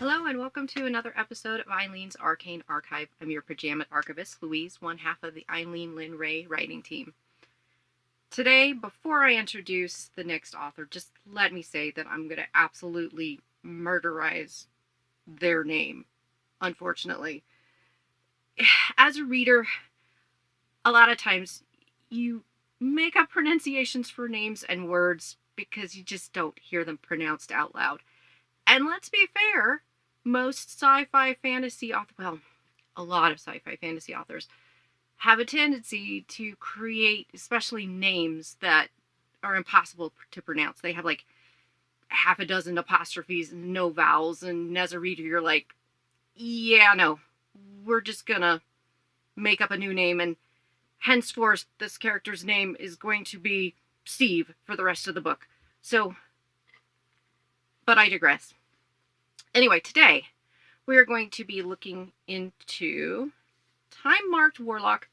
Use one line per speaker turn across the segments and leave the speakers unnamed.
Hello and welcome to another episode of Ailene's Arcane Archive. I'm your pajama archivist, Louise, one half of the Ailene Lynn Ray writing team. Today, before I introduce the next author, just let me say that I'm going to absolutely murderize their name, unfortunately. As a reader, a lot of times you make up pronunciations for names and words because you just don't hear them pronounced out loud. And let's be fair, most sci-fi fantasy authors, well, a lot of sci-fi fantasy authors have a tendency to create, especially names that are impossible to pronounce. They have like half a dozen apostrophes and no vowels, and as a reader, you're like, yeah, no, we're just gonna make up a new name, and henceforth, this character's name is going to be Steve for the rest of the book. So, but I digress. Anyway, today we are going to be looking into Time-Marked Warlock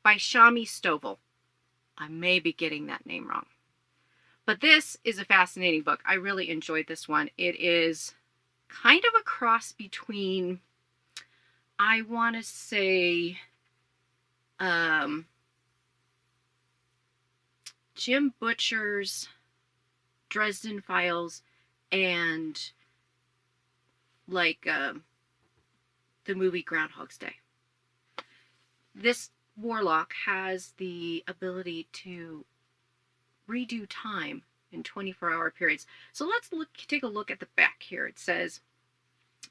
by Shami Stovall. I may be getting that name wrong. But this is a fascinating book. I really enjoyed this one. It is kind of a cross between, I want to say, Jim Butcher's Dresden Files and like the movie Groundhog's Day. This warlock has the ability to redo time in 24-hour periods. So let's take a look at the back here. It says,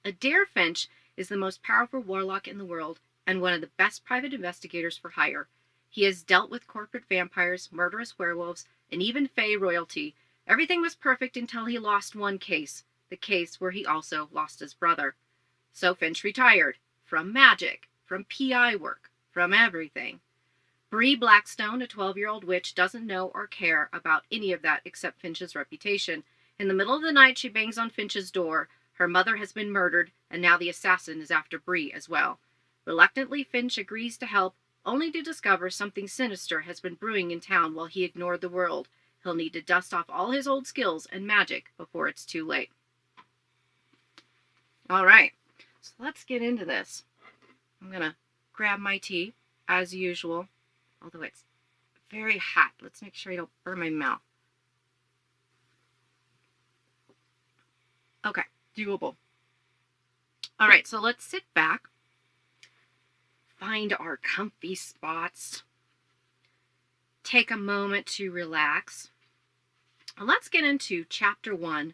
Adair Finch is the most powerful warlock in the world and one of the best private investigators for hire. He has dealt with corporate vampires, murderous werewolves, and even Fey royalty. Everything was perfect until he lost one case, the case where he also lost his brother. So Finch retired from magic, from PI work, from everything. Bree Blackstone, a 12-year-old witch, doesn't know or care about any of that except Finch's reputation. In the middle of the night, she bangs on Finch's door. Her mother has been murdered, and now the assassin is after Bree as well. Reluctantly, Finch agrees to help, only to discover something sinister has been brewing in town while he ignored the world. He'll need to dust off all his old skills and magic before it's too late. All right, so let's get into this. I'm going to grab my tea, as usual, although it's very hot. Let's make sure I don't burn my mouth. Okay, doable. All right, so let's sit back, find our comfy spots, take a moment to relax, and let's get into Chapter 1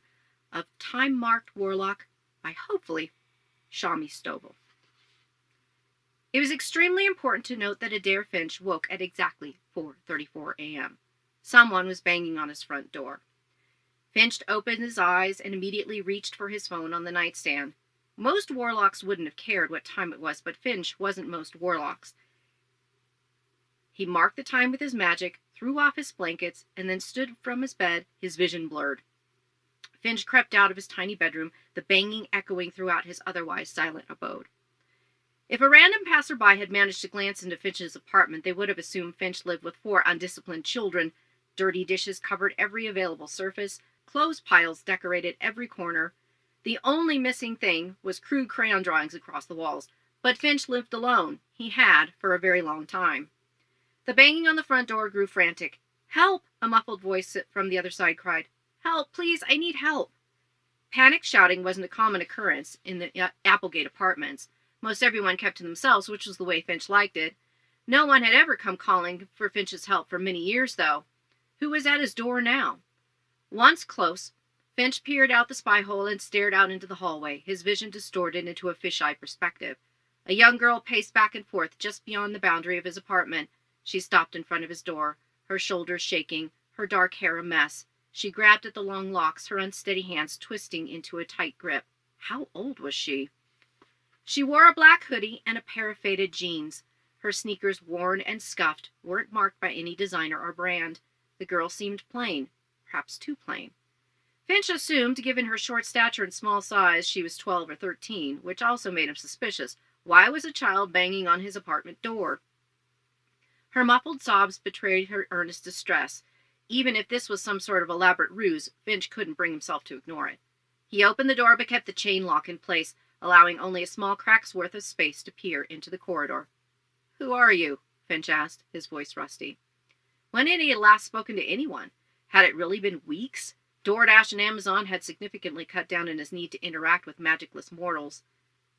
of Time-Marked Warlock by, hopefully, Shami Stovall. It was extremely important to note that Adair Finch woke at exactly 4:34 a.m. Someone was banging on his front door. Finch opened his eyes and immediately reached for his phone on the nightstand. Most warlocks wouldn't have cared what time it was, but Finch wasn't most warlocks. He marked the time with his magic, threw off his blankets, and then stood from his bed, his vision blurred. Finch crept out of his tiny bedroom, the banging echoing throughout his otherwise silent abode. If a random passerby had managed to glance into Finch's apartment, they would have assumed Finch lived with 4 undisciplined children. Dirty dishes covered every available surface, clothes piles decorated every corner. The only missing thing was crude crayon drawings across the walls. But Finch lived alone. He had for a very long time. The banging on the front door grew frantic. "Help!" a muffled voice from the other side cried. "Help, please, I need help." Panic shouting wasn't a common occurrence in the Applegate apartments. Most everyone kept to themselves, which was the way Finch liked it. No one had ever come calling for Finch's help for many years, though. Who was at his door now? Once close, Finch peered out the spy hole and stared out into the hallway, his vision distorted into a fisheye perspective. A young girl paced back and forth just beyond the boundary of his apartment. She stopped in front of his door, her shoulders shaking, her dark hair a mess. She grabbed at the long locks, her unsteady hands twisting into a tight grip. How old was she? She wore a black hoodie and a pair of faded jeans. Her sneakers, worn and scuffed, weren't marked by any designer or brand. The girl seemed plain, perhaps too plain. Finch assumed, given her short stature and small size, she was 12 or 13, which also made him suspicious. Why was a child banging on his apartment door? Her muffled sobs betrayed her earnest distress. Even if this was some sort of elaborate ruse, Finch couldn't bring himself to ignore it. He opened the door but kept the chain lock in place, allowing only a small crack's worth of space to peer into the corridor. "Who are you?" Finch asked, his voice rusty. When had he last spoken to anyone? Had it really been weeks? DoorDash and Amazon had significantly cut down on his need to interact with magicless mortals.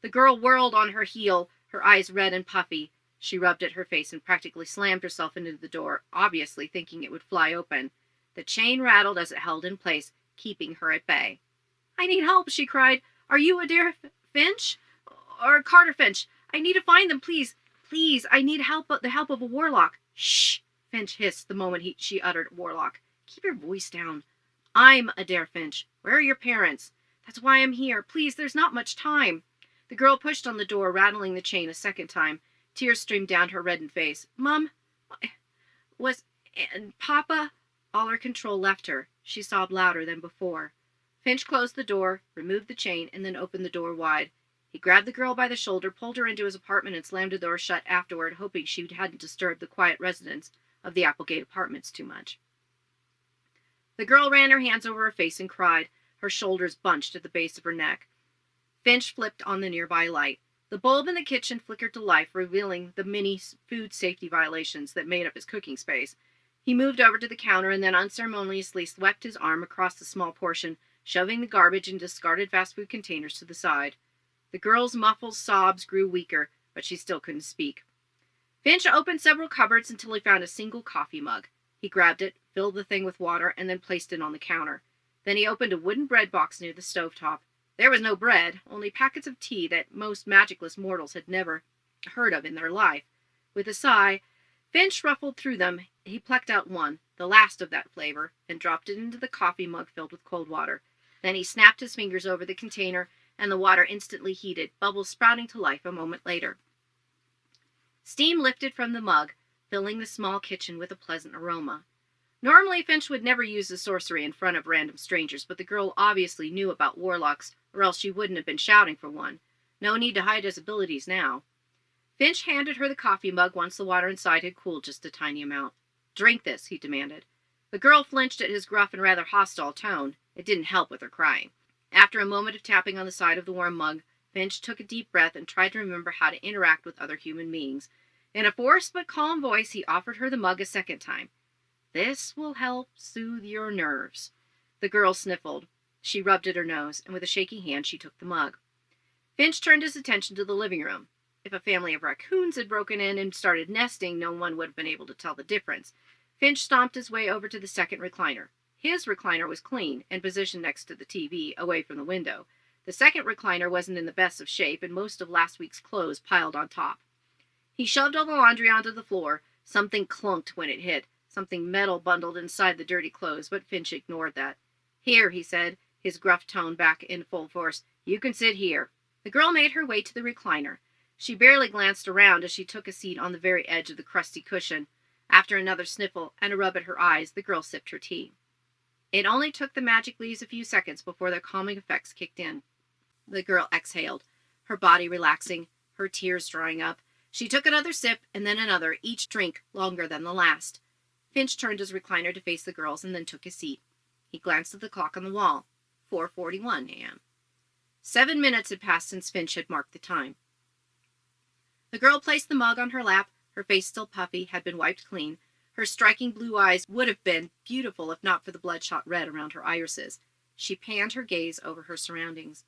The girl whirled on her heel, her eyes red and puffy. She rubbed at her face and practically slammed herself into the door, obviously thinking it would fly open. The chain rattled as it held in place, keeping her at bay. "I need help," she cried. "Are you Adair Finch? Or Carter Finch? I need to find them, please. Please, I need the help of a warlock." "Shh," Finch hissed the moment she uttered warlock. "Keep your voice down. I'm Adair Finch. Where are your parents? That's why I'm here. Please, there's not much time." The girl pushed on the door, rattling the chain a second time. Tears streamed down her reddened face. "Mom, and Papa?" All her control left her. She sobbed louder than before. Finch closed the door, removed the chain, and then opened the door wide. He grabbed the girl by the shoulder, pulled her into his apartment, and slammed the door shut afterward, hoping she hadn't disturbed the quiet residents of the Applegate apartments too much. The girl ran her hands over her face and cried, her shoulders bunched at the base of her neck. Finch flipped on the nearby light. The bulb in the kitchen flickered to life, revealing the many food safety violations that made up his cooking space. He moved over to the counter and then unceremoniously swept his arm across the small portion, shoving the garbage and discarded fast food containers to the side. The girl's muffled sobs grew weaker, but she still couldn't speak. Finch opened several cupboards until he found a single coffee mug. He grabbed it, filled the thing with water, and then placed it on the counter. Then he opened a wooden bread box near the stovetop. There was no bread, only packets of tea that most magicless mortals had never heard of in their life. With a sigh, Finch ruffled through them. He plucked out one, the last of that flavor, and dropped it into the coffee mug filled with cold water. Then he snapped his fingers over the container, and the water instantly heated, bubbles sprouting to life a moment later. Steam lifted from the mug, filling the small kitchen with a pleasant aroma. Normally, Finch would never use the sorcery in front of random strangers, but the girl obviously knew about warlocks, or else she wouldn't have been shouting for one. No need to hide his abilities now. Finch handed her the coffee mug once the water inside had cooled just a tiny amount. "Drink this," he demanded. The girl flinched at his gruff and rather hostile tone. It didn't help with her crying. After a moment of tapping on the side of the warm mug, Finch took a deep breath and tried to remember how to interact with other human beings. In a forced but calm voice, he offered her the mug a second time. "This will help soothe your nerves." The girl sniffled. She rubbed at her nose, and with a shaky hand she took the mug. Finch turned his attention to the living room. If a family of raccoons had broken in and started nesting, no one would have been able to tell the difference. Finch stomped his way over to the second recliner. His recliner was clean and positioned next to the TV, away from the window. The second recliner wasn't in the best of shape, and most of last week's clothes piled on top. He shoved all the laundry onto the floor. Something clunked when it hit, something metal bundled inside the dirty clothes, but Finch ignored that. "Here," he said, his gruff tone back in full force. "You can sit here." The girl made her way to the recliner. She barely glanced around as she took a seat on the very edge of the crusty cushion. After another sniffle and a rub at her eyes, the girl sipped her tea. It only took the magic leaves a few seconds before their calming effects kicked in. The girl exhaled, her body relaxing, her tears drying up. She took another sip and then another, each drink longer than the last. Finch turned his recliner to face the girls and then took his seat. He glanced at the clock on the wall. 4:41 a.m. 7 minutes had passed since Finch had marked the time. The girl placed the mug on her lap. Her face still puffy, had been wiped clean. Her striking blue eyes would have been beautiful if not for the bloodshot red around her irises. She panned her gaze over her surroundings.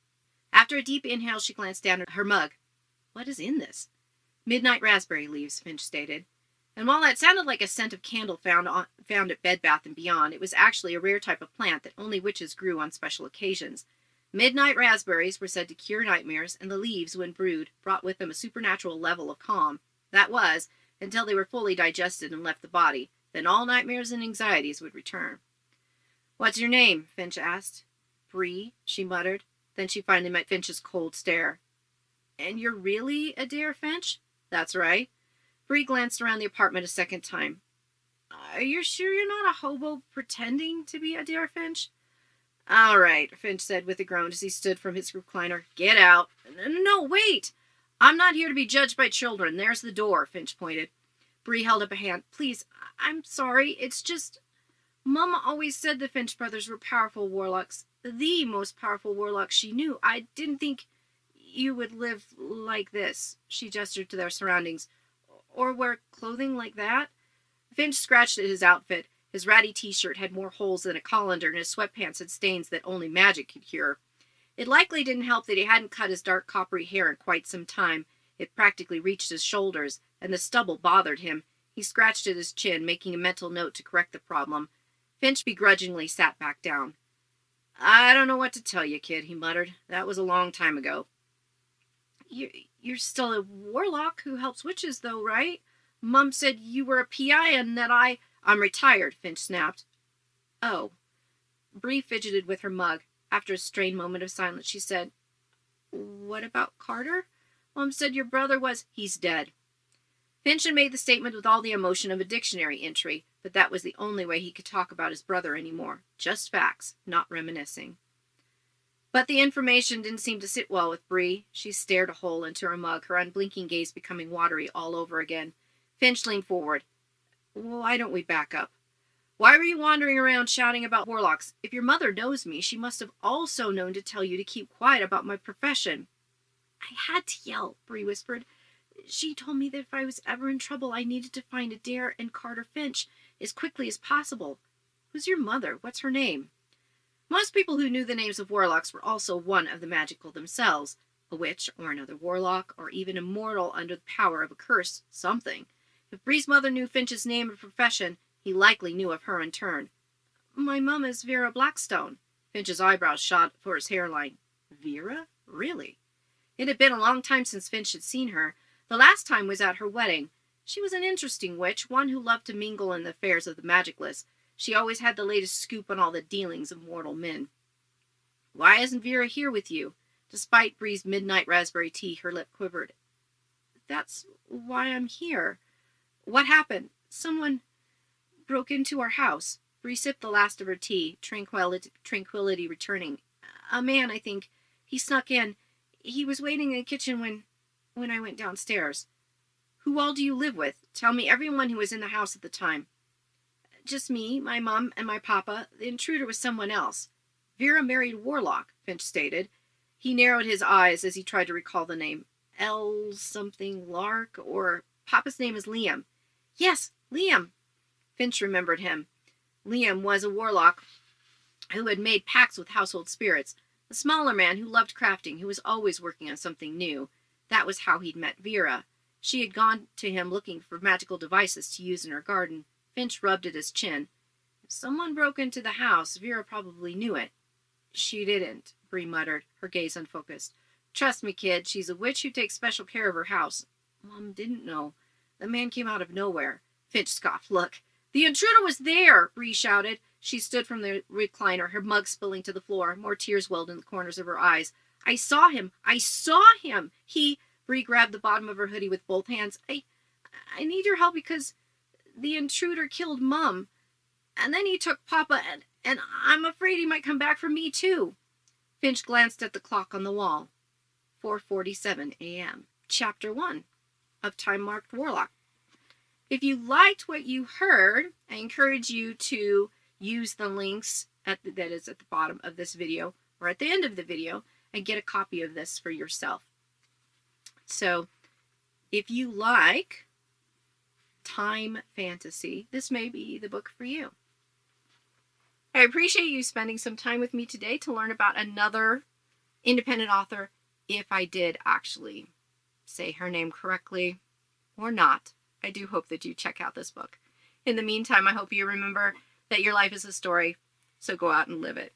After a deep inhale, she glanced down at her mug. "What is in this?" "Midnight raspberry leaves," Finch stated. And while that sounded like a scent of candle found at Bed Bath & Beyond, it was actually a rare type of plant that only witches grew on special occasions. Midnight raspberries were said to cure nightmares, and the leaves, when brewed, brought with them a supernatural level of calm. That was, until they were fully digested and left the body. Then all nightmares and anxieties would return. "What's your name?" Finch asked. "Bree," she muttered. Then she finally met Finch's cold stare. "And you're really Adair Finch?" "That's right." Bree glanced around the apartment a second time. "Are you sure you're not a hobo pretending to be Adair Finch?" "All right," Finch said with a groan as he stood from his recliner. "Get out." No, wait! "I'm not here to be judged by children. There's the door," Finch pointed. Bree held up a hand. "Please, I'm sorry. It's just..." Mama always said the Finch brothers were powerful warlocks, the most powerful warlocks she knew. I didn't think you would live like this. She gestured to their surroundings. Or wear clothing like that? Finch scratched at his outfit. His ratty t-shirt had more holes than a colander, and his sweatpants had stains that only magic could cure. It likely didn't help that he hadn't cut his dark coppery hair in quite some time. It practically reached his shoulders, and the stubble bothered him. He scratched at his chin, making a mental note to correct the problem. Finch begrudgingly sat back down. I don't know what to tell you, kid, he muttered. That was a long time ago. You're still a warlock who helps witches, though, right? Mum said you were a PI and that I'm retired, Finch snapped. Oh. Bree fidgeted with her mug. After a strained moment of silence, she said, What about Carter? Mom said your brother was... He's dead. Finch had made the statement with all the emotion of a dictionary entry, but that was the only way he could talk about his brother anymore. Just facts, not reminiscing. But the information didn't seem to sit well with Bree. She stared a hole into her mug, her unblinking gaze becoming watery all over again. Finch leaned forward. Why don't we back up? Why were you wandering around shouting about warlocks? If your mother knows me, she must have also known to tell you to keep quiet about my profession. I had to yell, Bree whispered. She told me that if I was ever in trouble, I needed to find Adair and Carter Finch as quickly as possible. Who's your mother? What's her name? Most people who knew the names of warlocks were also one of the magical themselves, a witch or another warlock, or even immortal under the power of a curse, something. If Bree's mother knew Finch's name and profession, he likely knew of her in turn. My mum is Vera Blackstone. Finch's eyebrows shot for his hairline. Vera? Really? It had been a long time since Finch had seen her. The last time was at her wedding. She was an interesting witch, one who loved to mingle in the affairs of the magicless. She always had the latest scoop on all the dealings of mortal men. Why isn't Vera here with you? Despite Bree's midnight raspberry tea, her lip quivered. That's why I'm here. What happened? Someone broke into our house. Bree sipped the last of her tea, tranquility returning. A man, I think. He snuck in. He was waiting in the kitchen when I went downstairs. Who all do you live with? Tell me everyone who was in the house at the time. Just me, my mum, and my papa. The intruder was someone else. Vera married Warlock, Finch stated. He narrowed his eyes as he tried to recall the name. L something Lark, or Papa's name is Liam. Yes, Liam. Finch remembered him. Liam was a warlock who had made pacts with household spirits. A smaller man who loved crafting, who was always working on something new. That was how he'd met Vera. She had gone to him looking for magical devices to use in her garden. Finch rubbed at his chin. If someone broke into the house, Vera probably knew it. She didn't, Bree muttered, her gaze unfocused. Trust me, kid, she's a witch who takes special care of her house. Mom didn't know. The man came out of nowhere. Finch scoffed. Look, the intruder was there, Bree shouted. She stood from the recliner, her mug spilling to the floor. More tears welled in the corners of her eyes. I saw him. I saw him. Bree grabbed the bottom of her hoodie with both hands. I need your help because the intruder killed Mum. And then he took Papa, and I'm afraid he might come back for me, too. Finch glanced at the clock on the wall. 4:47 a.m. Chapter 1 of Time Marked Warlock. If you liked what you heard, I encourage you to use the links that is at the bottom of this video or at the end of the video and get a copy of this for yourself. So, if you like time fantasy, this may be the book for you. I appreciate you spending some time with me today to learn about another independent author, if I did actually say her name correctly or not. I do hope that you check out this book. In the meantime, I hope you remember that your life is a story, so go out and live it.